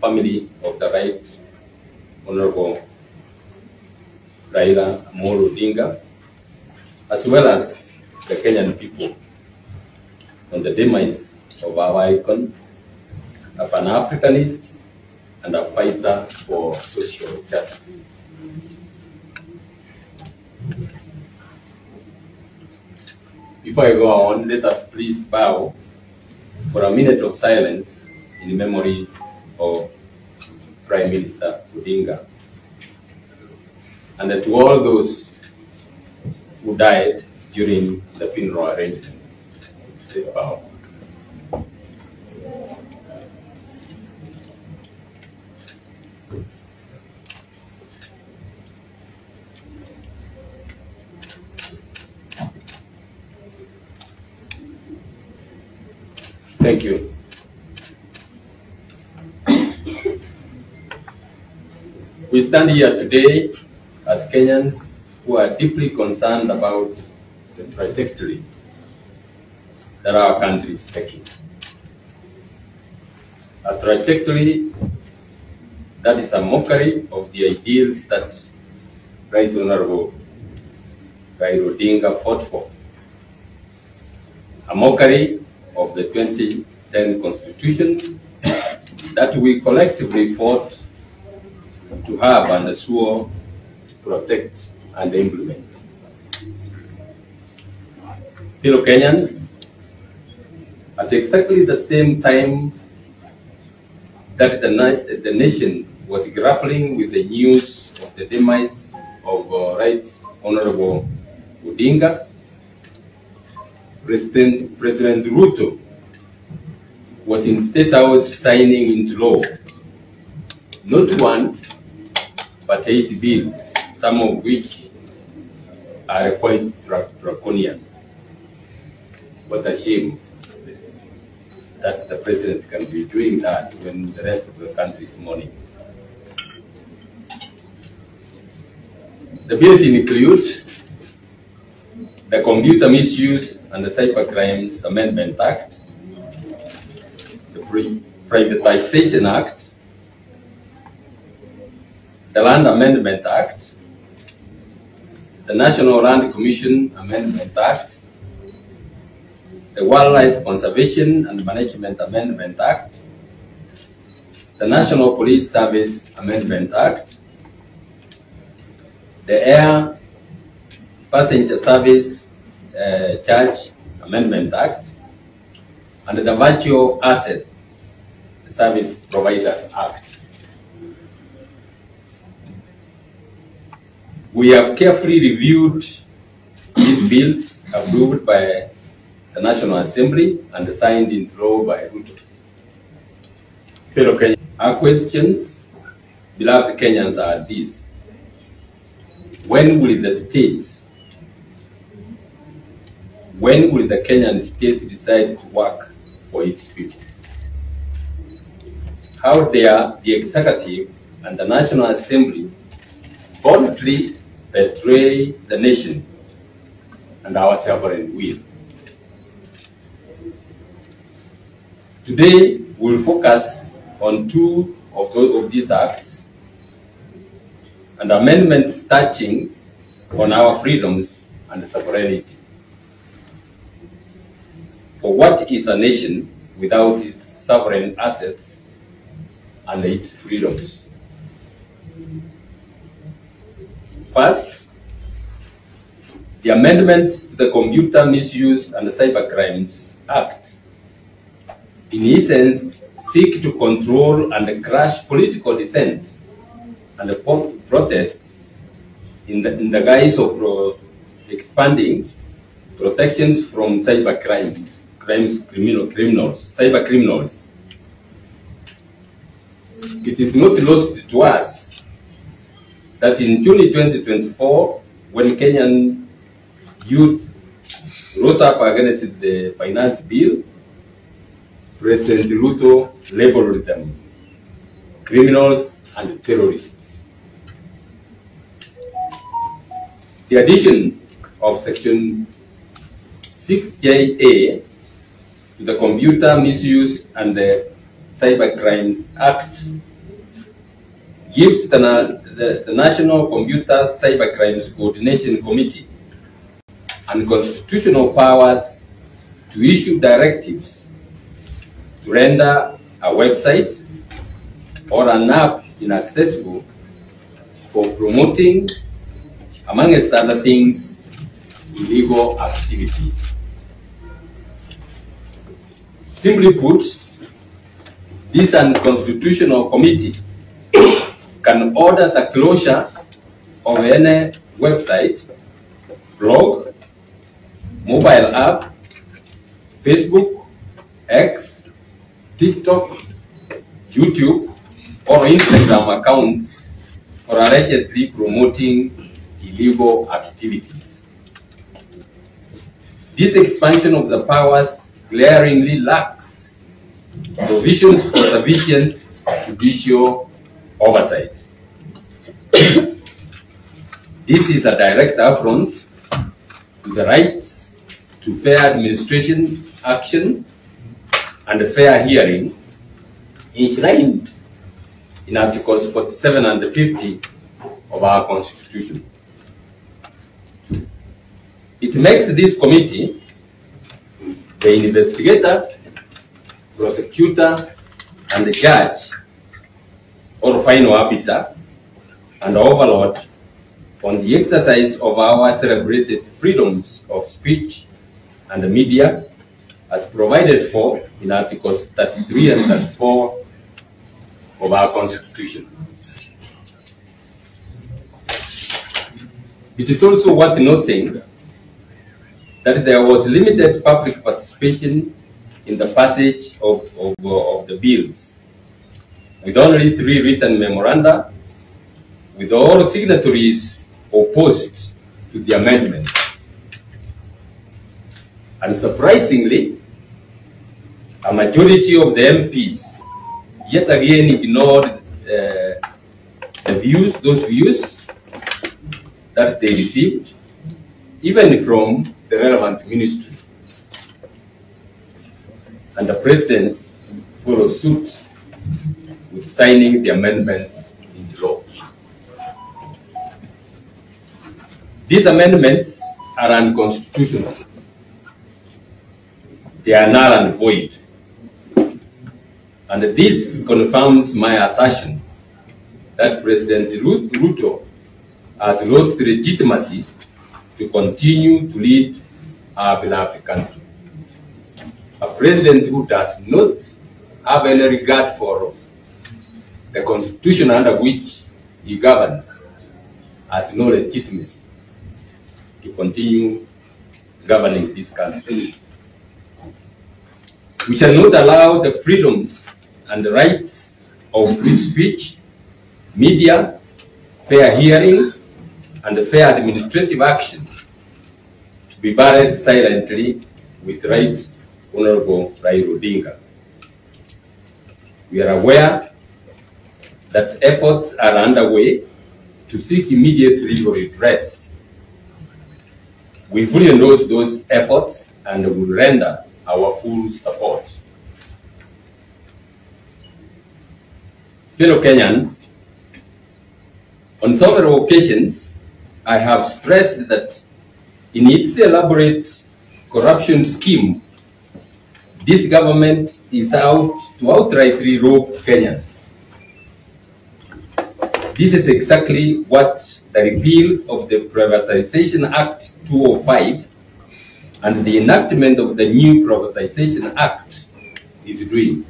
family of the Right Honorable Raila Amolo Odinga, as well as the Kenyan people, on the demise of our icon, a Pan-Africanist and a fighter for social justice. Before I go on, let us please bow for a minute of silence in memory of Prime Minister Odinga, and to all those who died during the funeral arrangements. Please bow. Thank you. We stand here today as Kenyans who are deeply concerned about the trajectory that our country is taking. A trajectory that is a mockery of the ideals that Right Honorable Raila Odinga fought for. A mockery of the 2010 Constitution that we collectively fought to have and swore to protect and implement. Fellow Kenyans, at exactly the same time that the nation was grappling with the news of the demise of Right Honorable Odinga, President Ruto was in State House signing into law not one, but 8 bills, some of which are quite draconian. What a shame that the president can be doing that when the rest of the country is mourning. The bills include the Computer Misuse and the Cybercrimes Amendment Act, the Privatization Act, the Land Amendment Act, the National Land Commission Amendment Act, the Wildlife Conservation and Management Amendment Act, the National Police Service Amendment Act, the Air Passenger Service Charge Amendment Act, and the Virtual Assets Service Providers Act. We have carefully reviewed these bills approved by the National Assembly and signed into law by Ruto. Fellow Kenyans, our questions, beloved Kenyans, are these. When will the Kenyan state decide to work for its people? How dare the executive and the National Assembly boldly betray the nation and our sovereign will? Today, we'll focus on 2 of these acts and amendments touching on our freedoms and sovereignty. For what is a nation without its sovereign assets and its freedoms? First, the amendments to the Computer Misuse and Cybercrimes Act, in essence, seek to control and crush political dissent and protests in the guise of expanding protections from cybercrimes, cyber criminals. It is not lost to us that in June 2024, when Kenyan youth rose up against the finance bill, President Ruto labeled them criminals and terrorists. The addition of Section 6JA to the Computer Misuse and the Cybercrimes Act gives the National Computer Cybercrimes Coordination Committee unconstitutional powers to issue directives to render a website or an app inaccessible for promoting, amongst other things, illegal activities. Simply put, this unconstitutional committee can order the closure of any website, blog, mobile app, Facebook, X, TikTok, YouTube, or Instagram accounts for allegedly promoting illegal activities. This expansion of the powers glaringly lacks provisions for sufficient judicial oversight. This is a direct affront to the rights to fair administration action and fair hearing enshrined in Articles 47 and 50 of our Constitution. It makes this committee the investigator, prosecutor, and the judge, or final arbiter and overlord on the exercise of our celebrated freedoms of speech and the media as provided for in Articles 33 and 34 of our Constitution. It is also worth noting that there was limited public participation in the passage of the bills, with only 3 written memoranda, with all signatories opposed to the amendment. And surprisingly, a majority of the MPs yet again ignored those views that they received, even from the relevant ministry. And the President followed suit with signing the amendments into law. These amendments are unconstitutional. They are null and void. And this confirms my assertion that President Ruto has lost legitimacy to continue to lead our beloved country. A president who does not have any regard for the Constitution under which he governs has no legitimacy to continue governing this country. We shall not allow the freedoms and the rights of free speech, media, fair hearing, and fair administrative action to be buried silently with Right Honorable Raila Odinga. We are aware that efforts are underway to seek immediate legal redress. We fully endorse those efforts and will render our full support. Fellow Kenyans, on several occasions, I have stressed that in its elaborate corruption scheme, this government is out to outrightly rob Kenyans. This is exactly what the repeal of the Privatization Act 2005 and the enactment of the new Privatization Act is doing.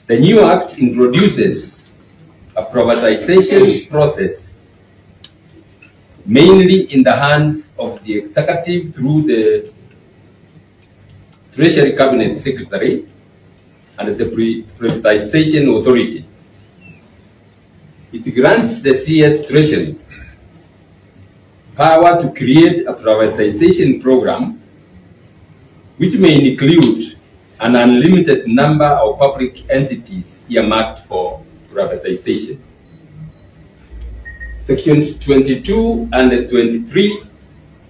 The new act introduces a privatization process mainly in the hands of the executive through the Treasury Cabinet Secretary and the Privatization Authority. It grants the CS Treasury power to create a privatization program which may include an unlimited number of public entities earmarked for privatization. Sections 22 and 23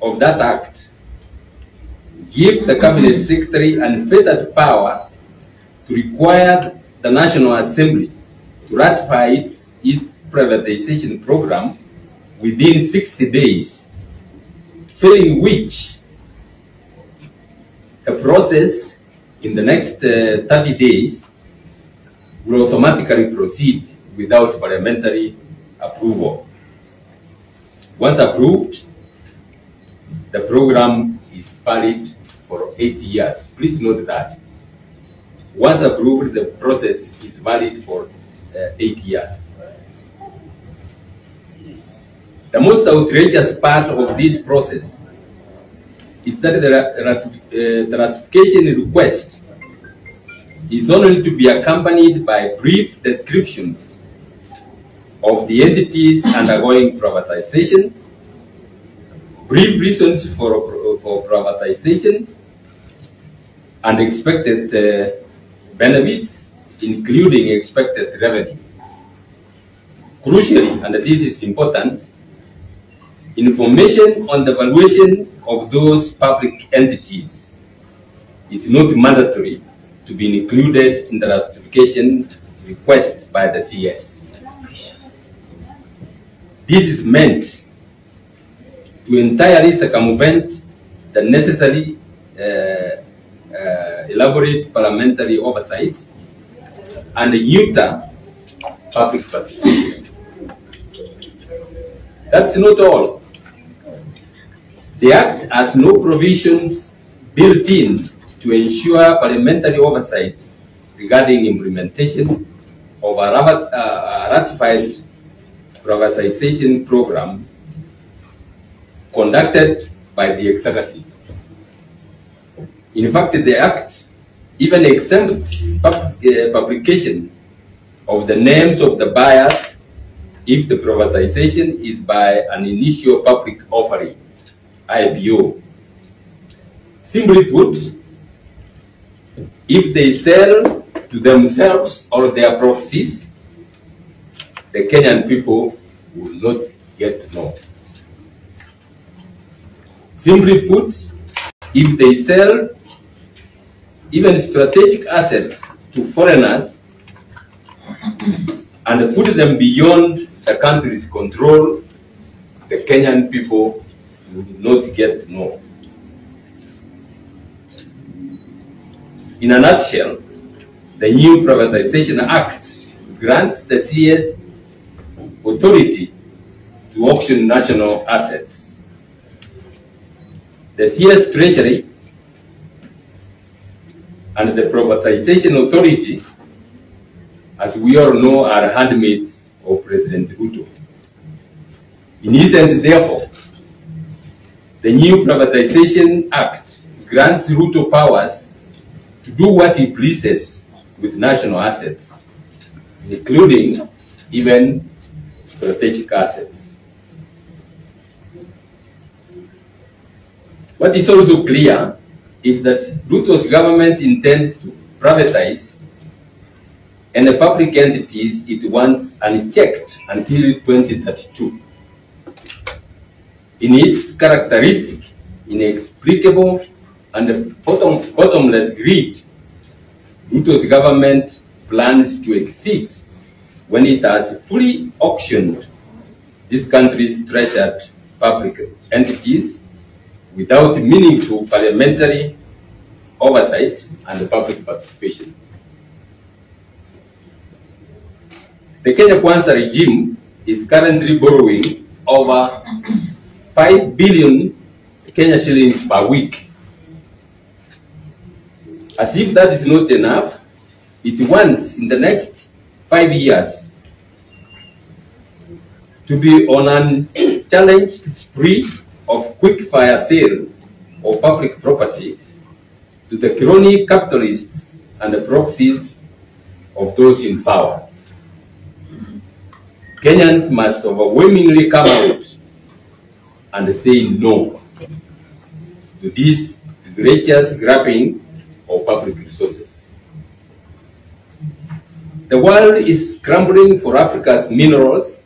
of that Act give the Cabinet Secretary unfettered power to require the National Assembly to ratify its privatization program within 60 days, failing which a process in the next 30 days will automatically proceed without parliamentary approval. Once approved, the program is valid for 8 years. Please note that. Once approved, the process is valid for 8 years. The most outrageous part of this process is that the ratification request is only to be accompanied by brief descriptions of the entities undergoing privatization, brief reasons for privatization, and expected benefits, including expected revenue. Crucially, and this is important, information on the valuation of those public entities is not mandatory to be included in the ratification request by the CS. This is meant to entirely circumvent the necessary elaborate parliamentary oversight and neuter public participation. That's not all. The Act has no provisions built in to ensure parliamentary oversight regarding implementation of a ratified privatization program conducted by the executive. In fact, the Act even exempts publication of the names of the buyers if the privatization is by an initial public offering, IPO. Simply put, if they sell to themselves or their proxies, the Kenyan people will not get to know. Simply put, if they sell even strategic assets to foreigners and put them beyond the country's control, the Kenyan people will not get to know. In a nutshell, the new Privatization Act grants the CS authority to auction national assets. The CS Treasury and the Privatization Authority, as we all know, are handmaids of President Ruto. In essence, therefore, the new Privatization Act grants Ruto powers to do what he pleases with national assets, including even strategic assets. What is also clear is that Ruto's government intends to privatize and the public entities it wants unchecked until 2032. In its characteristic, inexplicable, and bottomless greed, Ruto's government plans to exceed when it has fully auctioned this country's treasured public entities without meaningful parliamentary oversight and public participation. The Kenya Kwanza regime is currently borrowing over 5 billion Kenya shillings per week. As if that is not enough, it wants in the next 5 years to be on an unchallenged spree of quick fire sale of public property to the crony capitalists and the proxies of those in power. Kenyans must overwhelmingly come out and say no to this egregious grabbing of public resources. The world is scrambling for Africa's minerals,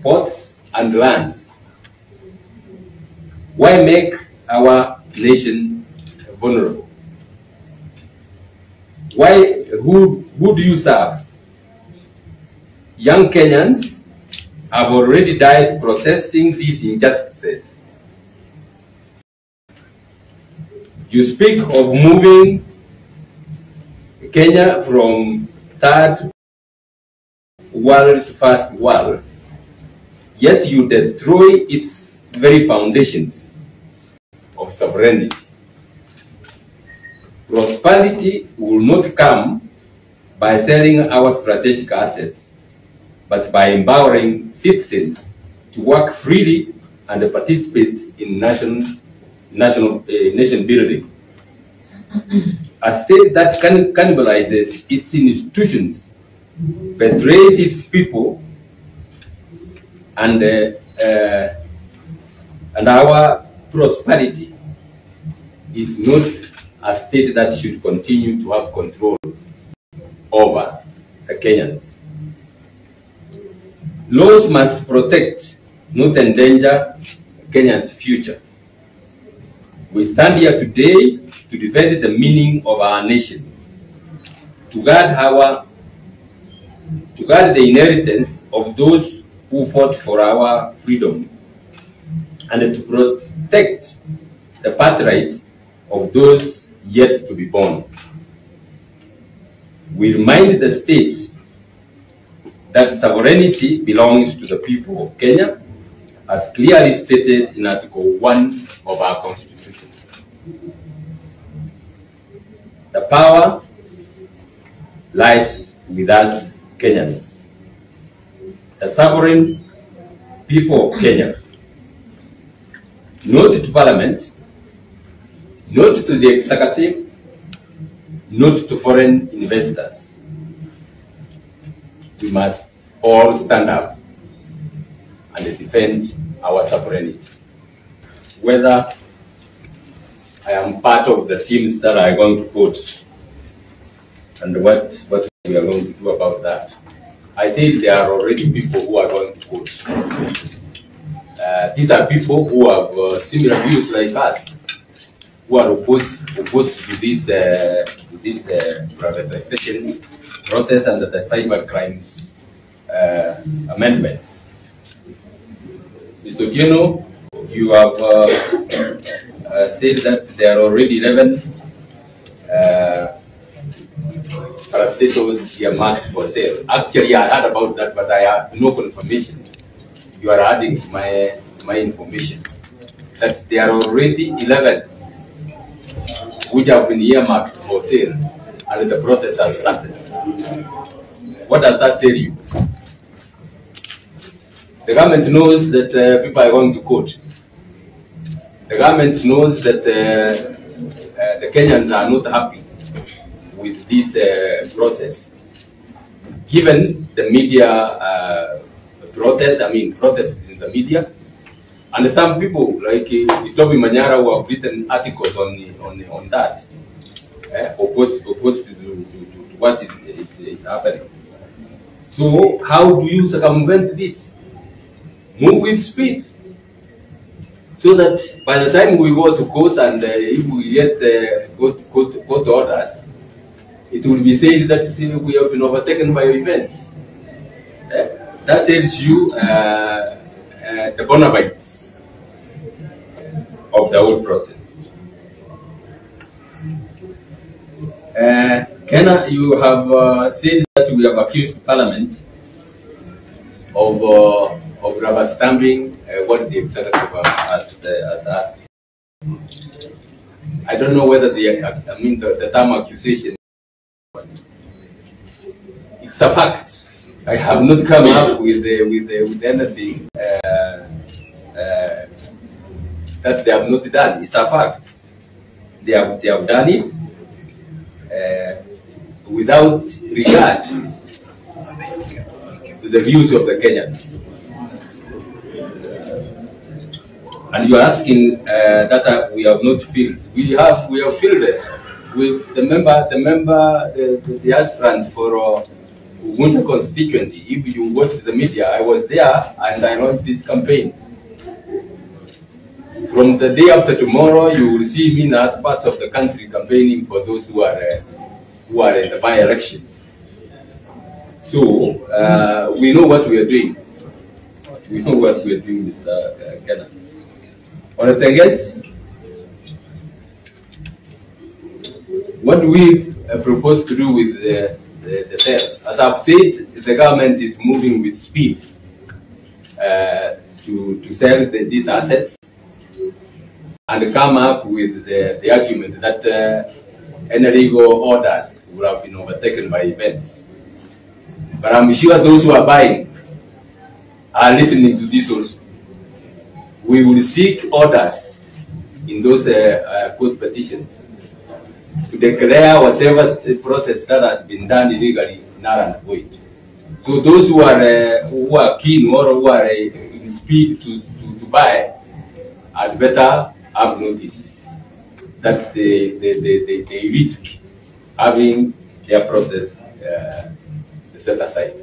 ports, and lands. Why make our nation vulnerable? Who do you serve? young Kenyans have already died protesting these injustices. You speak of moving Kenya from third world to first world, yet you destroy its very foundations of sovereignty. Prosperity will not come by selling our strategic assets, but by empowering citizens to work freely and participate in nation building. A state that cannibalizes its institutions, betrays its people, and our prosperity is not a state that should continue to have control over the Kenyans. Laws must protect, not endanger, Kenya's future. We stand here today to defend the meaning of our nation, to guard the inheritance of those who fought for our freedom, and to protect the birthright of those yet to be born. We remind the state that sovereignty belongs to the people of Kenya, as clearly stated in Article 1 of our Constitution. The power lies with us Kenyans, the sovereign people of Kenya, not to Parliament, not to the executive, not to foreign investors. We must all stand up and defend our sovereignty. Whether I am part of the teams that are going to vote and what we are going to do about that. I say there are already people who are going to vote. These are people who have similar views like us, who are opposed to this privatization process and the cyber crimes amendments. Mr. Otieno, you have said that there are already 11 parastatals earmarked for sale. Actually, I heard about that, but I have no confirmation. You are adding to my information that there are already 11 which have been earmarked for sale, and the process has started. What does that tell you? The government knows that people are going to court. The government knows that the Kenyans are not happy with this process. Given the media protests in the media, and some people like Toby Manyara who have written articles on that, opposed to what is happening. So how do you circumvent this? Move with speed, so that by the time we go to court and if we get court orders, it will be said that we have been overtaken by events. That tells you the bona fides of the whole process. Kenna, you have said that we have accused Parliament of rubber stamping what the executive has asked. I don't know whether the term accusation. It's a fact. I have not come up with anything that they have not done. It's a fact. They have done it without regard to the views of the Kenyans. And you are asking that we have not filled. We have filled it with the aspirant for Winter constituency. If you watch the media, I was there and I launched this campaign. From the day after tomorrow, you will see me in other parts of the country campaigning for those who are in the by-elections. So we know what we are doing. We know what we are doing, Mr. Kenna. Alright, I guess what we propose to do with the sales, as I've said, the government is moving with speed to sell these assets and come up with the argument that any legal orders would have been overtaken by events. But I'm sure those who are buying are listening to this also. We will seek orders in those court petitions to declare whatever process that has been done illegally null and void. So those who are keen or who are in speed to buy had better have notice that they risk having their process set aside.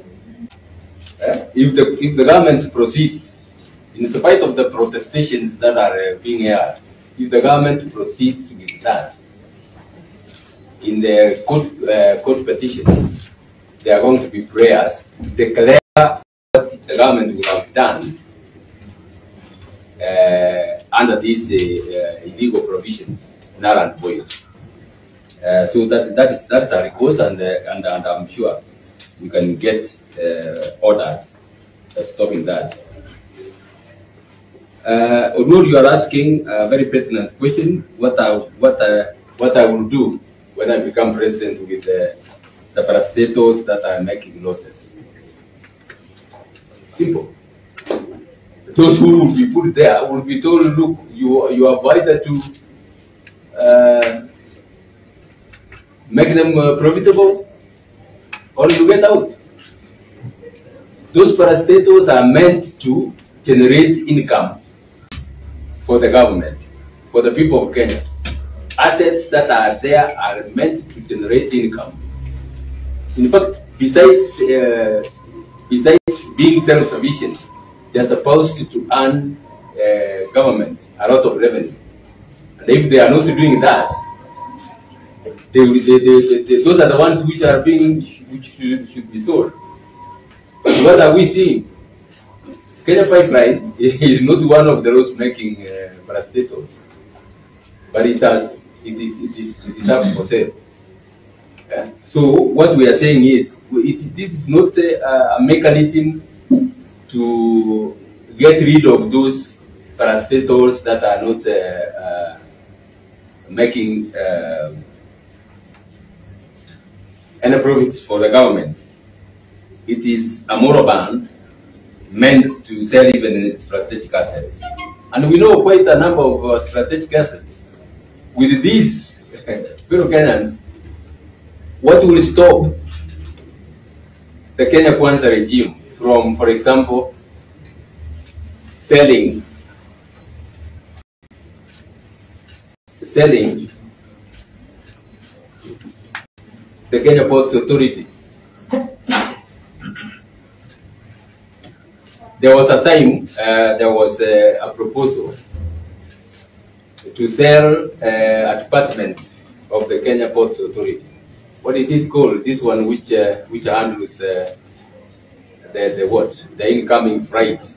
If the government proceeds, in spite of the protestations that are being aired, if the government proceeds with that, in the court petitions, there are going to be prayers to declare what the government would have done under these illegal provisions, null and void. So that's a request, and I'm sure we can get orders stopping that. Although you are asking a very pertinent question, what I will do when I become president with the parastatals that are making losses. Simple. Those who will be put there will be told, look, you are vital to make them profitable, or you get out. Those parastatals are meant to generate income for the government, for the people of Kenya. Assets that are there are meant to generate income. In fact, besides being self-sufficient, they are supposed to earn government a lot of revenue. And if they are not doing that, those are the ones which are should be sold. So what are we seeing? Kenya Pipeline is not one of those making parastatals, but it is up for sale. So what we are saying is, this is not a mechanism to get rid of those parastatals that are not making any profits for the government. It is a moral band meant to sell even strategic assets. And we know quite a number of strategic assets. With these fellow Kenyans, what will stop the Kenya Kwanza regime from, for example, selling the Kenya Ports Authority? There was a time there was a proposal to sell a department of the Kenya Ports Authority. What is it called? This one which handles the incoming freight